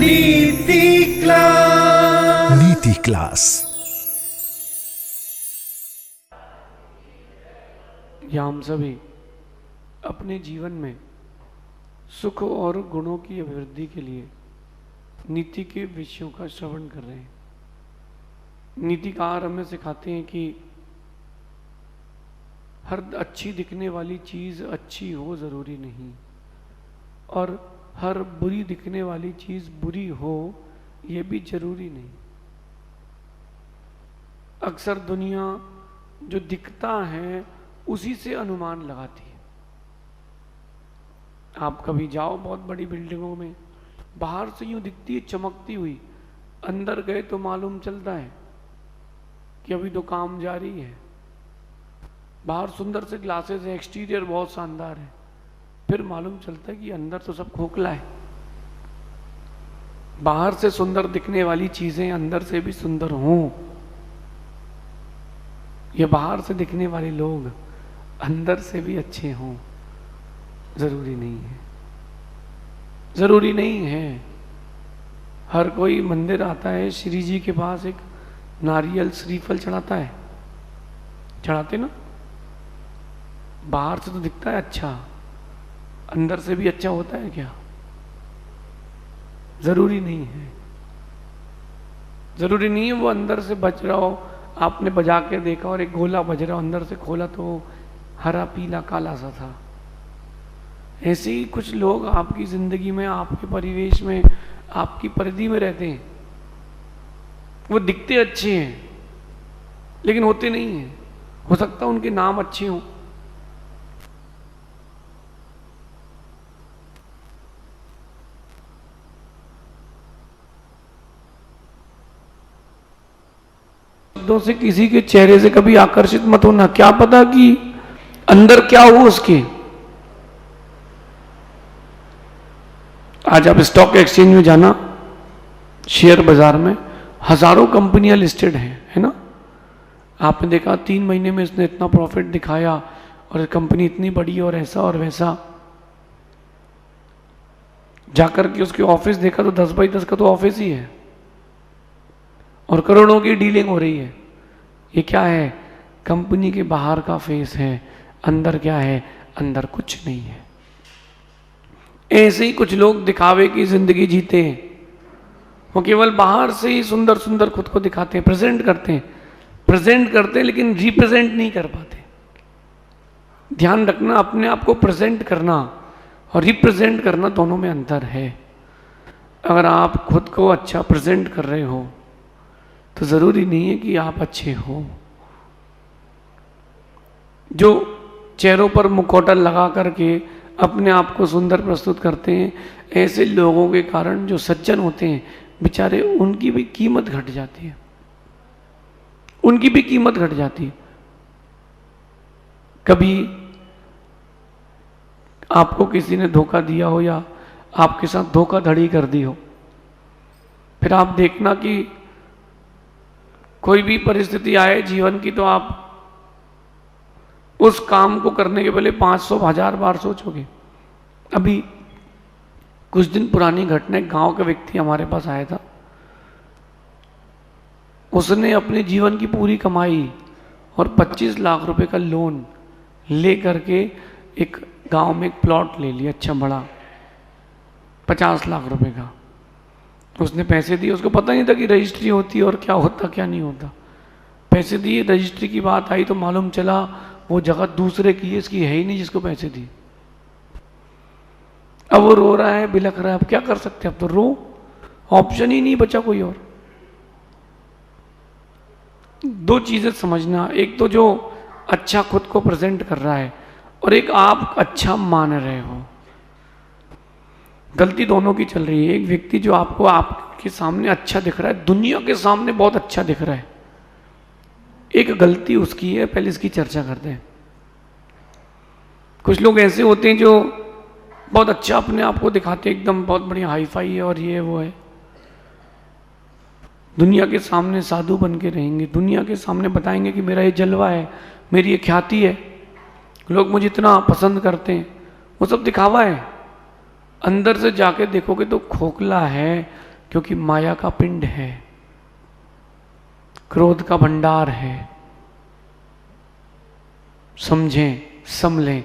नीति क्लास। नीति क्लास। या हम सभी अपने जीवन में सुख और गुणों की अभिवृद्धि के लिए नीति के विषयों का श्रवण कर रहे हैं। नीतिकार हमें सिखाते हैं कि हर अच्छी दिखने वाली चीज़ अच्छी हो ज़रूरी नहीं, और हर बुरी दिखने वाली चीज़ बुरी हो ये भी ज़रूरी नहीं। अक्सर दुनिया जो दिखता है उसी से अनुमान लगाती है। आप कभी जाओ बहुत बड़ी बिल्डिंगों में, बाहर से यूं दिखती है चमकती हुई, अंदर गए तो मालूम चलता है कि अभी तो काम जारी है। बाहर सुंदर से ग्लासेस है, एक्सटीरियर बहुत शानदार है, फिर मालूम चलता है कि अंदर तो सब खोखला है। बाहर से सुंदर दिखने वाली चीजें अंदर से भी सुंदर हों, ये बाहर से दिखने वाले लोग अंदर से भी अच्छे हों, जरूरी नहीं है। जरूरी नहीं है। हर कोई मंदिर आता है, श्री जी के पास एक नारियल श्रीफल चढ़ाता है, चढ़ाते ना। बाहर से तो दिखता है अच्छा, अंदर से भी अच्छा होता है क्या? जरूरी नहीं है। जरूरी नहीं है वो अंदर से बज रहा हो, आपने बजा के देखा और एक गोला बज रहा हो, अंदर से खोला तो हरा पीला काला सा था। ऐसे ही कुछ लोग आपकी जिंदगी में, आपके परिवेश में, आपकी परिधि में रहते हैं। वो दिखते अच्छे हैं लेकिन होते नहीं हैं। हो सकता है उनके नाम अच्छे हों, शब्दों से किसी के चेहरे से कभी आकर्षित मत होना। क्या पता कि अंदर क्या हो उसके। आज आप स्टॉक एक्सचेंज में जाना, शेयर बाजार में हजारों कंपनियां लिस्टेड हैं, है ना। आपने देखा 3 महीने में इसने इतना प्रॉफिट दिखाया और कंपनी इतनी बड़ी और ऐसा और वैसा। जाकर के उसके ऑफिस देखा तो 10x10 का तो ऑफिस ही है और करोड़ों की डीलिंग हो रही है। ये क्या है? कंपनी के बाहर का फेस है, अंदर क्या है? अंदर कुछ नहीं है। ऐसे ही कुछ लोग दिखावे की जिंदगी जीते हैं। वो केवल बाहर से ही सुंदर सुंदर खुद को दिखाते हैं, प्रेजेंट करते हैं लेकिन रिप्रेजेंट नहीं कर पाते। ध्यान रखना, अपने आप को प्रेजेंट करना और रिप्रेजेंट करना दोनों में अंतर है। अगर आप खुद को अच्छा प्रेजेंट कर रहे हो तो जरूरी नहीं है कि आप अच्छे हो। जो चेहरों पर मुखौटा लगा करके अपने आप को सुंदर प्रस्तुत करते हैं, ऐसे लोगों के कारण जो सज्जन होते हैं बेचारे, उनकी भी कीमत घट जाती है। उनकी भी कीमत घट जाती है। कभी आपको किसी ने धोखा दिया हो या आपके साथ धोखाधड़ी कर दी हो, फिर आप देखना कि कोई भी परिस्थिति आए जीवन की तो आप उस काम को करने के पहले 500,000 बार सोचोगे। अभी कुछ दिन पुरानी घटना, एक गांव का व्यक्ति हमारे पास आया था। उसने अपने जीवन की पूरी कमाई और 25 लाख रुपए का लोन ले करके एक गांव में एक प्लॉट ले लिया, अच्छा बड़ा, 50 लाख रुपए का। उसने पैसे दिए, उसको पता नहीं था कि रजिस्ट्री होती है और क्या होता क्या नहीं होता। पैसे दिए, रजिस्ट्री की बात आई तो मालूम चला वो जगह दूसरे की है, इसकी है ही नहीं जिसको पैसे दिए। अब वो रो रहा है, बिलख रहा है। अब क्या कर सकते हैं? अब तो रो, ऑप्शन ही नहीं बचा कोई और। 2 चीजें समझना, एक तो जो अच्छा खुद को प्रेजेंट कर रहा है और एक आप अच्छा मान रहे हो। गलती दोनों की चल रही है। एक व्यक्ति जो आपको आपके सामने अच्छा दिख रहा है, दुनिया के सामने बहुत अच्छा दिख रहा है, एक गलती उसकी है। पहले इसकी चर्चा करते हैं। कुछ लोग ऐसे होते हैं जो बहुत अच्छा अपने आप को दिखाते हैं, एकदम बहुत बढ़िया हाई फाई है और ये वो है। दुनिया के सामने साधु बन के रहेंगे, दुनिया के सामने बताएंगे कि मेरा ये जलवा है, मेरी ये ख्याति है, लोग मुझे इतना पसंद करते हैं। वो सब दिखावा है। अंदर से जाके देखोगे तो खोखला है, क्योंकि माया का पिंड है, क्रोध का भंडार है। समझें, संभलें,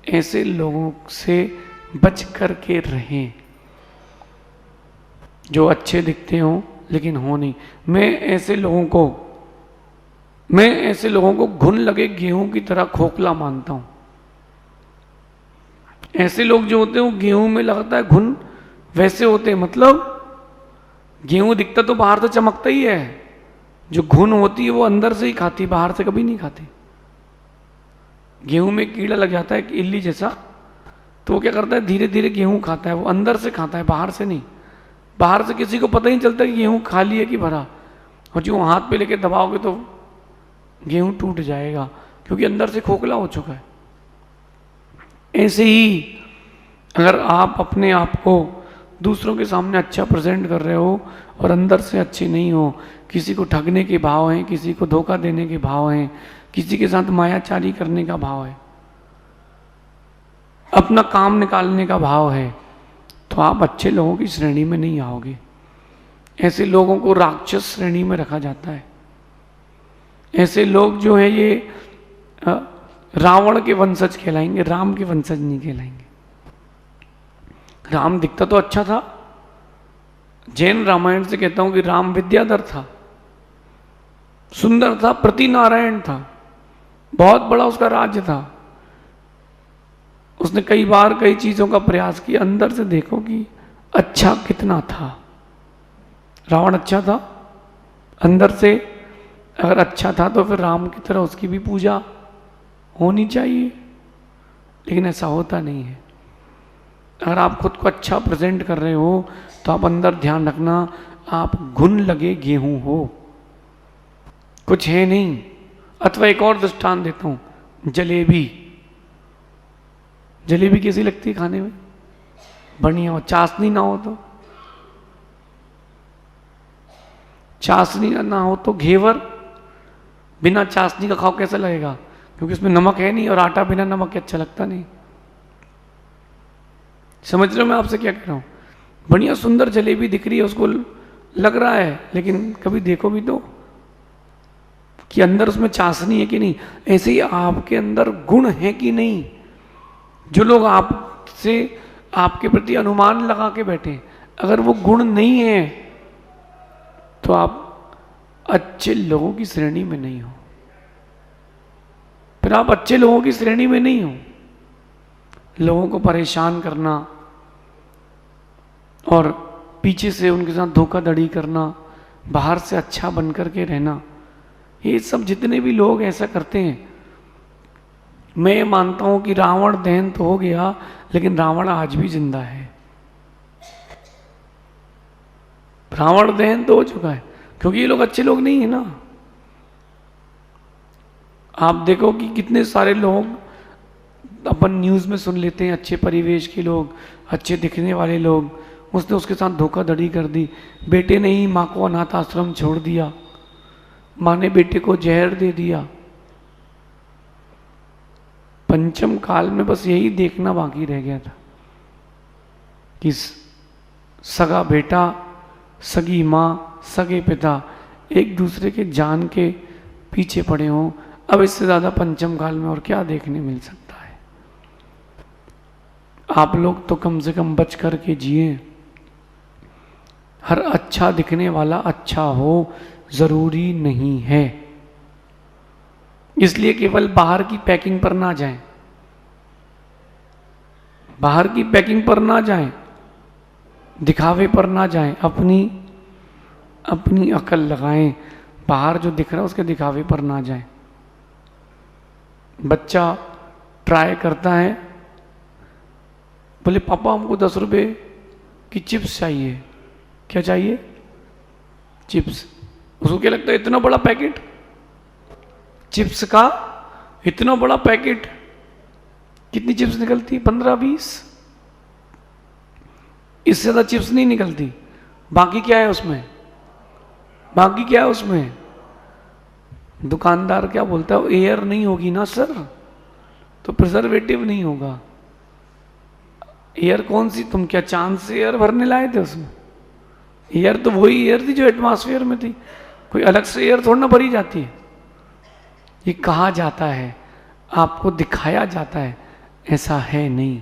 ऐसे लोगों से बच करके रहें जो अच्छे दिखते हों लेकिन हो नहीं। मैं ऐसे लोगों को घुन लगे गेहूं की तरह खोखला मानता हूं। ऐसे लोग जो होते हैं वो गेहूं में लगता है घुन, वैसे होते हैं। मतलब गेहूं दिखता तो बाहर से चमकता ही है, जो घुन होती है वो अंदर से ही खाती, बाहर से कभी नहीं खाती। गेहूं में कीड़ा लग जाता है इल्ली जैसा, तो वो क्या करता है, धीरे धीरे गेहूं खाता है, वो अंदर से खाता है, बाहर से नहीं। बाहर से किसी को पता ही नहीं चलता कि गेहूं खाली है कि भरा, और जो हाथ पे लेके दबाओगे तो गेहूं टूट जाएगा, क्योंकि अंदर से खोखला हो चुका है। ऐसे ही अगर आप अपने आप को दूसरों के सामने अच्छा प्रेजेंट कर रहे हो और अंदर से अच्छे नहीं हो, किसी को ठगने के भाव हैं, किसी को धोखा देने के भाव हैं, किसी के साथ मायाचारी करने का भाव है, अपना काम निकालने का भाव है, तो आप अच्छे लोगों की श्रेणी में नहीं आओगे। ऐसे लोगों को राक्षस श्रेणी में रखा जाता है। ऐसे लोग जो है ये रावण के वंशज कहलाएंगे, राम के वंशज नहीं कहलाएंगे। राम दिखता तो अच्छा था, जैन रामायण से कहता हूं कि राम विद्याधर था, सुंदर था, प्रति नारायण था, बहुत बड़ा उसका राज्य था। उसने कई बार कई चीजों का प्रयास किया। अंदर से देखो कि अच्छा कितना था। रावण अच्छा था, अंदर से अगर अच्छा था तो फिर राम की तरह उसकी भी पूजा होनी चाहिए, लेकिन ऐसा होता नहीं है। अगर आप खुद को अच्छा प्रेजेंट कर रहे हो तो आप अंदर ध्यान रखना, आप घुन लगे गेहूं हो, कुछ है नहीं। अथवा एक और दृष्टांत देता हूं, जलेबी। जलेबी कैसी लगती है खाने में? बढ़िया हो, चाशनी ना हो तो, चाशनी ना हो तो घेवर, बिना चाशनी का खाओ कैसा लगेगा? क्योंकि उसमें नमक है नहीं, और आटा बिना नमक के अच्छा लगता नहीं। समझ रहे हो मैं आपसे क्या कह रहा हूं? बढ़िया सुंदर जलेबी दिख रही है, उसको लग रहा है, लेकिन कभी देखो भी तो कि अंदर उसमें चाशनी है कि नहीं। ऐसे ही आपके अंदर गुण है कि नहीं। जो लोग आपसे आपके प्रति अनुमान लगा के बैठे, अगर वो गुण नहीं है तो आप अच्छे लोगों की श्रेणी में नहीं हो। फिर आप अच्छे लोगों की श्रेणी में नहीं हो। लोगों को परेशान करना और पीछे से उनके साथ धोखाधड़ी करना, बाहर से अच्छा बन करके रहना, ये सब जितने भी लोग ऐसा करते हैं, मैं मानता हूं कि रावण दहन तो हो गया, लेकिन रावण आज भी जिंदा है। रावण दहन तो हो चुका है, क्योंकि ये लोग अच्छे लोग नहीं है ना। आप देखो कि कितने सारे लोग अपन न्यूज़ में सुन लेते हैं, अच्छे परिवेश के लोग, अच्छे दिखने वाले लोग, उसने उसके साथ धोखाधड़ी कर दी। बेटे ने ही माँ को अनाथ आश्रम छोड़ दिया, माँ ने बेटे को जहर दे दिया। पंचम काल में बस यही देखना बाकी रह गया था कि सगा बेटा, सगी माँ, सगे पिता एक दूसरे के जान के पीछे पड़े हों। अब इससे ज्यादा पंचम काल में और क्या देखने मिल सकता है? आप लोग तो कम से कम बच करके जिए। हर अच्छा दिखने वाला अच्छा हो जरूरी नहीं है, इसलिए केवल बाहर की पैकिंग पर ना जाएं, बाहर की पैकिंग पर ना जाएं, दिखावे पर ना जाएं, अपनी अकल लगाएं। बाहर जो दिख रहा है उसके दिखावे पर ना जाएं। बच्चा ट्राई करता है, बोले पापा हमको 10 रुपए की चिप्स चाहिए। क्या चाहिए? चिप्स। उसको क्या लगता है, इतना बड़ा पैकेट चिप्स का, इतना बड़ा पैकेट, कितनी चिप्स निकलती? 15-20, इससे ज्यादा चिप्स नहीं निकलती। बाकी क्या है उसमें? बाकी क्या है उसमें? दुकानदार क्या बोलता है, एयर नहीं होगी ना सर, तो प्रिजर्वेटिव नहीं होगा। एयर कौन सी? तुम क्या चांद से एयर भरने लाए थे उसमें? एयर तो वही एयर थी जो एटमॉस्फेयर में थी, कोई अलग से एयर थोड़ा ना भरी जाती है। ये कहा जाता है, आपको दिखाया जाता है, ऐसा है नहीं,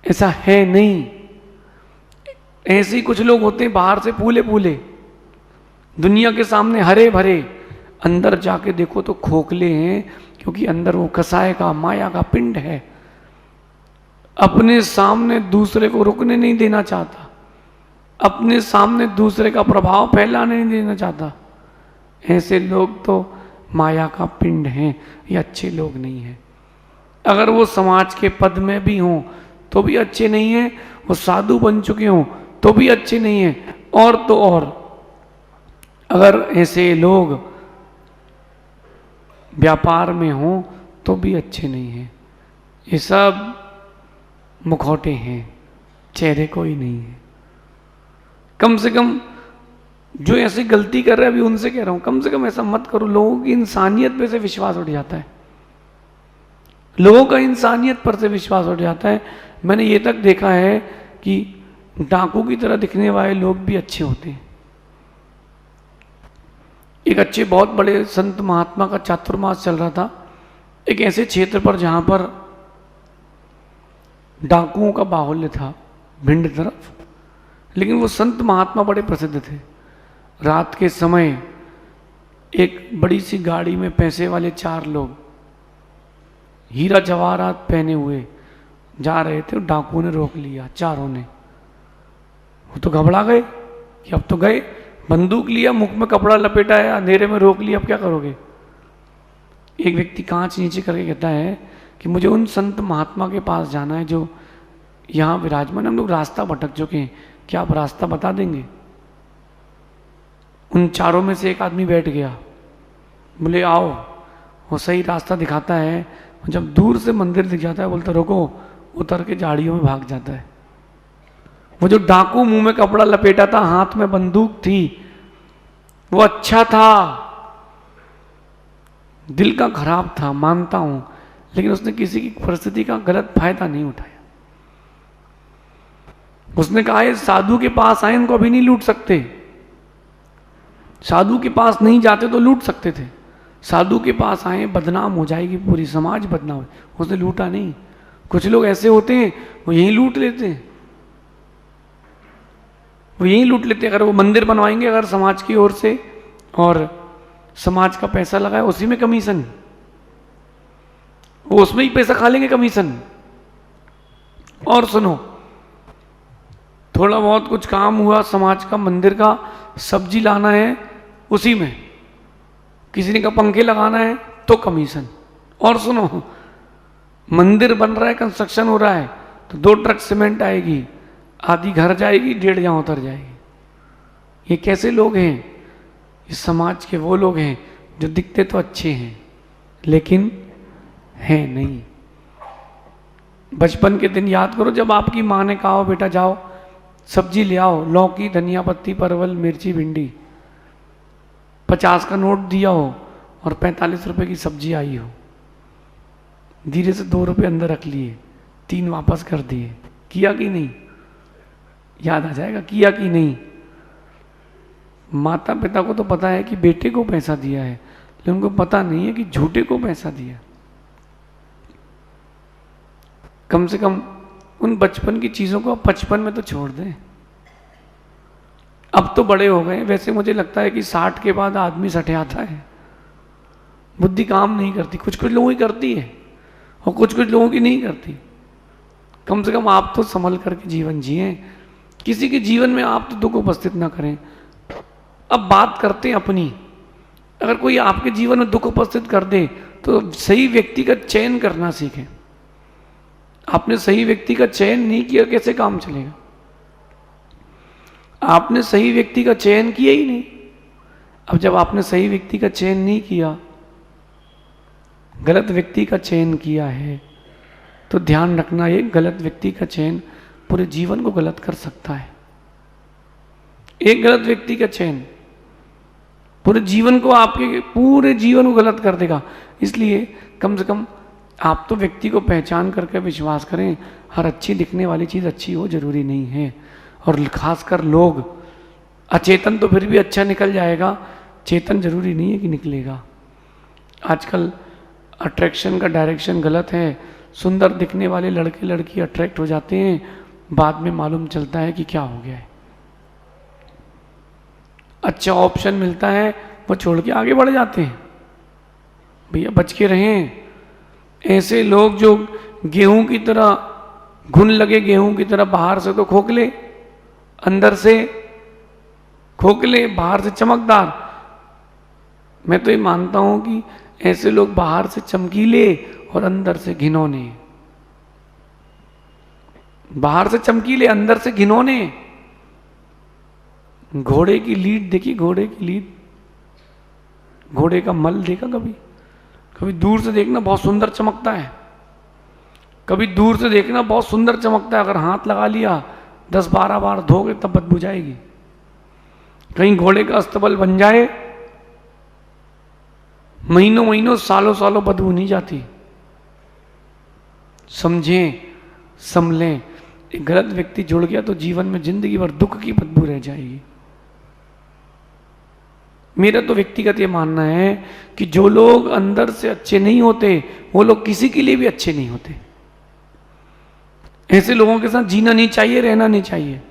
ऐसा है नहीं। ऐसे ही कुछ लोग होते हैं बाहर से फूले फूले, दुनिया के सामने हरे भरे, अंदर जाके देखो तो खोखले हैं, क्योंकि अंदर वो कसाय का, माया का पिंड है। अपने सामने दूसरे को रुकने नहीं देना चाहता, अपने सामने दूसरे का प्रभाव फैलाने नहीं देना चाहता। ऐसे लोग तो माया का पिंड हैं, ये अच्छे लोग नहीं हैं। अगर वो समाज के पद में भी हों तो भी अच्छे नहीं हैं, वो साधु बन चुके हों तो भी अच्छे नहीं हैं, और तो और अगर ऐसे लोग व्यापार में हों तो भी अच्छे नहीं हैं। ये सब मुखौटे हैं, चेहरे कोई नहीं है। कम से कम जो ऐसी गलती कर रहे हैं, अभी उनसे कह रहा हूं, कम से कम ऐसा मत करो। लोगों की इंसानियत पे से विश्वास उठ जाता है, लोगों का इंसानियत पर से विश्वास उठ जाता है। मैंने ये तक देखा है कि डाकू की तरह दिखने वाले लोग भी अच्छे होते हैं। एक अच्छे बहुत बड़े संत महात्मा का चातुर्मास चल रहा था एक ऐसे क्षेत्र पर जहां पर डाकुओं का बाहुल्य था, भिंड तरफ। लेकिन वो संत महात्मा बड़े प्रसिद्ध थे। रात के समय एक बड़ी सी गाड़ी में पैसे वाले 4 लोग हीरा जवाहरात पहने हुए जा रहे थे, डाकुओं ने रोक लिया, चारों ने। वो तो घबरा गए कि अब तो गए, बंदूक लिया, मुख में कपड़ा लपेटा है, अंधेरे में रोक लिया, अब क्या करोगे। एक व्यक्ति कांच नीचे करके कहता है कि मुझे उन संत महात्मा के पास जाना है जो यहाँ विराजमान, हम लोग रास्ता भटक चुके हैं, क्या आप रास्ता बता देंगे। उन चारों में से एक आदमी बैठ गया, बोले आओ। वो सही रास्ता दिखाता है, जब दूर से मंदिर दिख जाता है बोलता रुको, उतर के झाड़ियों में भाग जाता है। वो जो डाकू मुंह में कपड़ा लपेटा था, हाथ में बंदूक थी, वो अच्छा था, दिल का खराब था, मानता हूं, लेकिन उसने किसी की परिस्थिति का गलत फायदा नहीं उठाया। उसने कहा ये साधु के पास आए, इनको अभी नहीं लूट सकते, साधु के पास नहीं जाते तो लूट सकते थे, साधु के पास आए बदनाम हो जाएगी, पूरी समाज बदनाम हो। उसने लूटा नहीं। कुछ लोग ऐसे होते हैं वो यही लूट लेते हैं, वो यही लूट लेते हैं। अगर वो मंदिर बनवाएंगे अगर समाज की ओर से और समाज का पैसा लगाए, उसी में कमीशन, वो उसमें ही पैसा खा लेंगे कमीशन। और सुनो, थोड़ा बहुत कुछ काम हुआ समाज का, मंदिर का, सब्जी लाना है उसी में, किसी ने कहा पंखे लगाना है तो कमीशन। और सुनो, मंदिर बन रहा है, कंस्ट्रक्शन हो रहा है तो 2 ट्रक सीमेंट आएगी, आधी घर जाएगी, 1.5 यहाँ उतर जाएगी। ये कैसे लोग हैं? इस समाज के वो लोग हैं जो दिखते तो अच्छे हैं लेकिन हैं नहीं। बचपन के दिन याद करो जब आपकी माँ ने कहा बेटा जाओ सब्जी ले आओ, लौकी, धनिया पत्ती, परवल, मिर्ची, भिंडी, 50 का नोट दिया हो और 45 रुपए की सब्जी आई हो, धीरे से 2 रुपए अंदर रख लिए, 3 वापस कर दिए, किया कि नहीं? याद आ जाएगा किया कि नहीं। माता पिता को तो पता है कि बेटे को पैसा दिया है, लेकिन उनको पता नहीं है कि झूठे को पैसा दिया। कम से कम उन बचपन की चीजों को 55 में तो छोड़ दें। अब तो बड़े हो गए, वैसे मुझे लगता है कि 60 के बाद आदमी सठियाता है, बुद्धि काम नहीं करती। कुछ कुछ लोगों की करती है और कुछ कुछ लोगों की नहीं करती। कम से कम आप तो संभल करके जीवन जिए, किसी के जीवन में आप तो दुख उपस्थित ना करें। अब बात करते हैं अपनी, अगर कोई आपके जीवन में दुख उपस्थित कर दे तो सही व्यक्ति का चयन करना सीखें। आपने सही व्यक्ति का चयन नहीं किया, कैसे काम चलेगा? आपने सही व्यक्ति का चयन किया ही नहीं। अब जब आपने सही व्यक्ति का चयन नहीं किया, गलत व्यक्ति का चयन किया है, तो ध्यान रखना ये गलत व्यक्ति का चयन पूरे जीवन को गलत कर सकता है। एक गलत व्यक्ति का चयन पूरे जीवन को, आपके पूरे जीवन को गलत कर देगा। इसलिए कम से कम आप तो व्यक्ति को पहचान करके विश्वास करें। हर अच्छी दिखने वाली चीज़ अच्छी हो जरूरी नहीं है, और खासकर लोग अचेतन तो फिर भी अच्छा निकल जाएगा, चेतन जरूरी नहीं है कि निकलेगा। आजकल अट्रैक्शन का डायरेक्शन गलत है। सुंदर दिखने वाले लड़के लड़की अट्रैक्ट हो जाते हैं, बाद में मालूम चलता है कि क्या हो गया है। अच्छा ऑप्शन मिलता है वो छोड़ के आगे बढ़ जाते हैं। भैया बच के रहें। ऐसे लोग जो गेहूं की तरह घुन लगे, गेहूं की तरह बाहर से तो खोखले, अंदर से खोखले, बाहर से चमकदार। मैं तो ये मानता हूं कि ऐसे लोग बाहर से चमकीले और अंदर से घिनौने। बाहर से चमकीले, अंदर से घिनौने। घोड़े की लीड देखी, घोड़े की लीड, घोड़े का मल देखा कभी? कभी दूर से देखना बहुत सुंदर चमकता है, कभी दूर से देखना बहुत सुंदर चमकता है, अगर हाथ लगा लिया 10-12 बार धोगे तब बदबू जाएगी। कहीं घोड़े का अस्तबल बन जाए, महीनों महीनों सालों सालों बदबू नहीं जाती। समझें, संभलें। एक गलत व्यक्ति जुड़ गया तो जीवन में जिंदगी भर दुख की बदबू रह जाएगी। मेरा तो व्यक्तिगत ये मानना है कि जो लोग अंदर से अच्छे नहीं होते वो लोग किसी के लिए भी अच्छे नहीं होते। ऐसे लोगों के साथ जीना नहीं चाहिए, रहना नहीं चाहिए,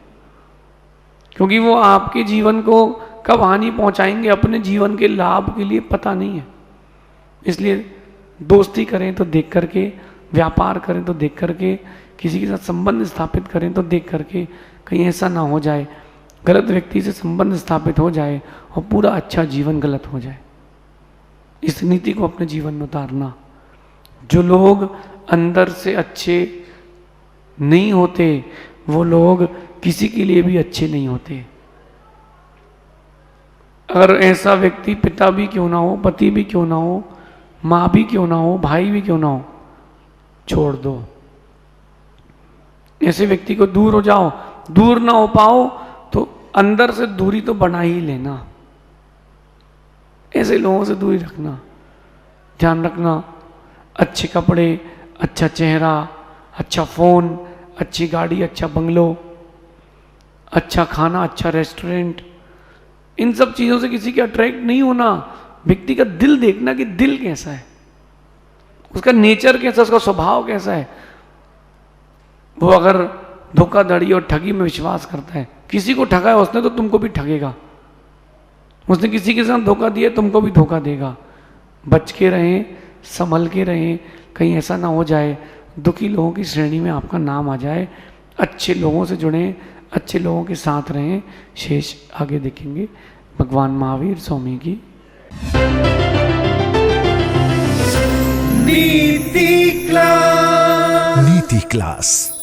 क्योंकि वो आपके जीवन को कब हानि पहुंचाएंगे अपने जीवन के लाभ के लिए पता नहीं है। इसलिए दोस्ती करें तो देख करके, व्यापार करें तो देख करके, किसी के साथ संबंध स्थापित करें तो देख करके, कहीं ऐसा ना हो जाए गलत व्यक्ति से संबंध स्थापित हो जाए और पूरा अच्छा जीवन गलत हो जाए। इस नीति को अपने जीवन में उतारना। जो लोग अंदर से अच्छे नहीं होते वो लोग किसी के लिए भी अच्छे नहीं होते। अगर ऐसा व्यक्ति पिता भी क्यों ना हो, पति भी क्यों ना हो, माँ भी क्यों ना हो, भाई भी क्यों ना हो, छोड़ दो। ऐसे व्यक्ति को दूर हो जाओ। दूर ना हो पाओ तो अंदर से दूरी तो बना ही लेना। ऐसे लोगों से दूरी रखना। ध्यान रखना, अच्छे कपड़े, अच्छा चेहरा, अच्छा फोन, अच्छी गाड़ी, अच्छा बंगलो, अच्छा खाना, अच्छा रेस्टोरेंट, इन सब चीजों से किसी के अट्रैक्ट नहीं होना। व्यक्ति का दिल देखना कि दिल कैसा है, उसका नेचर कैसा है, उसका स्वभाव कैसा है। वो अगर धोखाधड़ी और ठगी में विश्वास करता है, किसी को ठगा है उसने तो तुमको भी ठगेगा। उसने किसी के साथ धोखा दिया तुमको भी धोखा देगा। बच के रहें, संभल के रहें, कहीं ऐसा ना हो जाए दुखी लोगों की श्रेणी में आपका नाम आ जाए। अच्छे लोगों से जुड़ें, अच्छे लोगों के साथ रहें। शेष आगे देखेंगे। भगवान महावीर स्वामी की नीति क्लास। नीति क्लास।